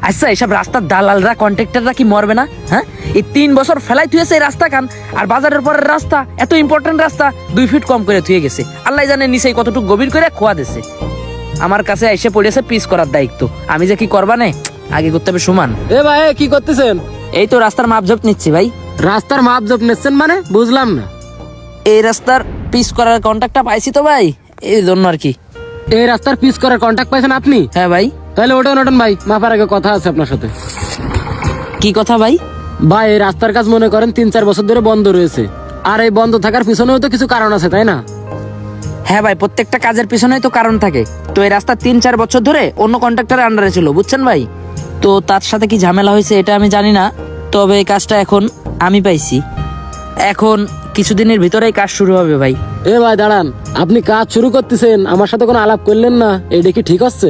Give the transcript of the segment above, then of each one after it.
আচ্ছা, এসব রাস্তার দালালরা কন্ট্রাক্টররা কি মরবে না? হ্যাঁ, এই 3 বছর ফেলাই থুয়েছে এই রাস্তা খান, আর বাজারের পরের রাস্তা, এত ইম্পর্টেন্ট রাস্তা 2 ফিট কম করে থুয়ে গেছে। আল্লাহ জানে নিচে কতটুকু গভীর করে খোয়া দিছে। আমার কাছে এসে পড়েছে পিস করার দায়িত্ব। আমি যে কি করবা না, আগে করতে হবে সমান। এ ভাই কি করতেছেন? এই তো রাস্তার মাপঝোপ নিচ্ছি ভাই। রাস্তার মাপজোপ নিচ্ছেন মানে বুঝলাম না। এই রাস্তার পিস করার কন্ট্রাক্টটা পাইছি তো ভাই, এই জন্য আর কি। এই রাস্তার পিচ করার কন্টাক্ট পাইছেন আপনি? হ্যাঁ ভাই। তাহলে ওঠেন ভাই, মাপার আগে কথা আছে আপনার সাথে। কি কথা ভাই? ভাই এই রাস্তার কাজ মনে করেন 3-4 বছর ধরে বন্ধ রয়েছে, আর এই বন্ধ থাকার পিছনেও তো কিছু কারণ আছে, তাই না? হ্যাঁ ভাই, প্রত্যেকটা কাজের পিছনেই তো কারণ থাকে। তো এই রাস্তা 3-4 বছর ধরে অন্য কন্ট্রাক্টরের আন্ডারে ছিল, বুঝছেন ভাই। তো তার সাথে কি ঝামেলা হয়েছে এটা আমি জানি না, তবে এই কাজটা এখন আমি পাইছি। এখন কিছুদিনের ভিতরেই কাজ শুরু হবে ভাই। এ ভাই দাঁড়ান, আপনি কাজ শুরু করতেছেন, আমার সাথে কোনো আলাপ করলেন না, এইটা কি ঠিক হচ্ছে?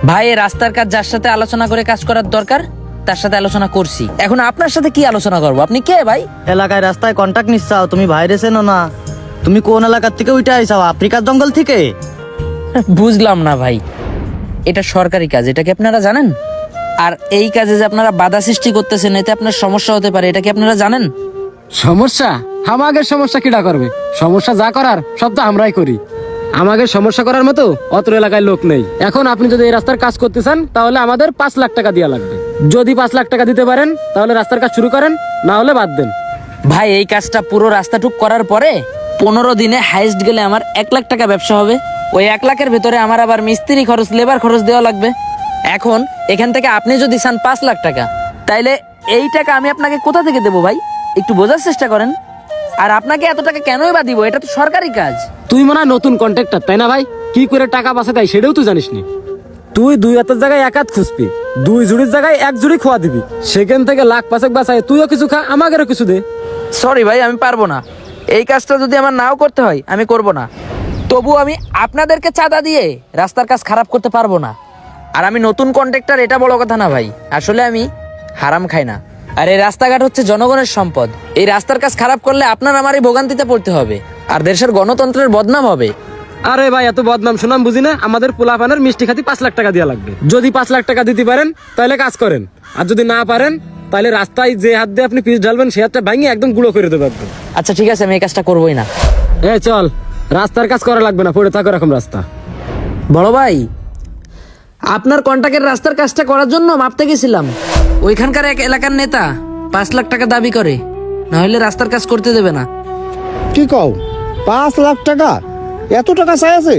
ভাই এই রাস্তার কাজ যার সাথে আলোচনা করে কাজ করার দরকার তার সাথে আলোচনা করছি। এখন আপনার সাথে কি আলোচনা করবো? আপনি কে ভাই? এলাকায় রাস্তায় কন্টাক্ট নিচ্ছাও, তুমি বাইরে চেনো না? তুমি কোন এলাকার থেকে উঠে আইসাও? আফ্রিকার জঙ্গল থেকে? বুঝলাম না ভাই, এটা সরকারি কাজ, এটা কি আপনারা জানেন? আর এই কাজে যে আপনারা বাধা সৃষ্টি করতেছেন, এতে আপনার সমস্যা হতে পারে, এটা কি আপনারা জানেন? সমস্যা? আমাদের সমস্যা কিটা করবে? সমস্যা যা করার সব তো আমরাই করি, আমাদের সমস্যা করার মতো অত এলাকায় লোক নেই। এখন আপনি যদি এই রাস্তার কাজ করতে চান তাহলে আমাদের 5 লাখ টাকা দেওয়া লাগবে। যদি 5 লাখ টাকা দিতে পারেন তাহলে রাস্তার কাজ শুরু করেন, না হলে বাদ দেন। ভাই এই কাজটা পুরো রাস্তাটুক করার পরে 15 দিনে হাইস্ট গেলে আমার 1 লাখ টাকা ব্যবসা হবে। ওই 1 লাখের ভেতরে আমার আবার মিস্ত্রি খরচ, লেবার খরচ দেওয়া লাগবে। এখন এখান থেকে আপনি যদি চান 5 লাখ টাকা, তাইলে এই টাকা আমি আপনাকে কোথা থেকে দেবো ভাই? একটু বোঝার চেষ্টা করেন। আর আপনাকে এত টাকা কেনই বা দিব? এটা তো সরকারি কাজ। তুই মনে হয় নতুন কন্ট্রাক্টর, তাই না ভাই? কি করে টাকা বাঁচে তাই সেটাও তুই জানিস নি। তুই 2 হাতের জায়গায় 1 হাত খুঁজবি, 2 জুড়ির জায়গায় 1 জুড়ি খোয়া দিবি, সেখান থেকে লাখ 5 বাঁচায় তুইও কিছু খা, আমাদেরও কিছু দে। সরি ভাই, আমি পারবো না। এই কাজটা যদি আমার নাও করতে হয় আমি করব না। তবু আমি আপনাদেরকে চাঁদা দিয়ে রাস্তার কাজ খারাপ করতে পারবো না। আর আমি নতুন কন্ট্রাক্টর, এটা বড় কথা না ভাই। আসলে আমি হারাম খাই না। আর এই রাস্তাঘাট হচ্ছে জনগণের সম্পদ। এই রাস্তার কাজ খারাপ করলে আপনার আমারই ভোগান্তিতে পড়তে হবে, আর দেশের গণতন্ত্রের বদনাম হবে। আরে ভাই এত বদনাম সুনাম বুঝি না, আমাদের পোলাপানের মিষ্টি খাতি 5 লাখ টাকা দেওয়া লাগবে। যদি 5 লাখ টাকা দিতে পারেন তাহলে কাজ করেন, আর যদি না পারেন তাহলে রাস্তায় যে হাত দিয়ে আপনি পিচ ঢালবেন সে হাতটা ভাঙিয়ে একদম গুঁড়ো করে দেবে একদম। আচ্ছা ঠিক আছে, আমি এই কাজটা করবোই না। চল, রাস্তার কাজ করা লাগবে না, পড়ে থাকো এরকম রাস্তা। বড় ভাই, আপনার কন্ট্রাক্টের রাস্তার কাজটা করার জন্য মাপতে গেছিলাম। ওইখানকার এক এলাকার নেতা 5 লাখ টাকা দাবি করে, না হলে রাস্তার কাজ করতে দেবে না। কি কও? 5 লাখ টাকা? এত টাকা চাই আছে?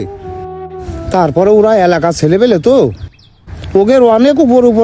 তারপরে ওরা এলাকার ছেলেবেলে তো, ওদের অনেক উপর উপর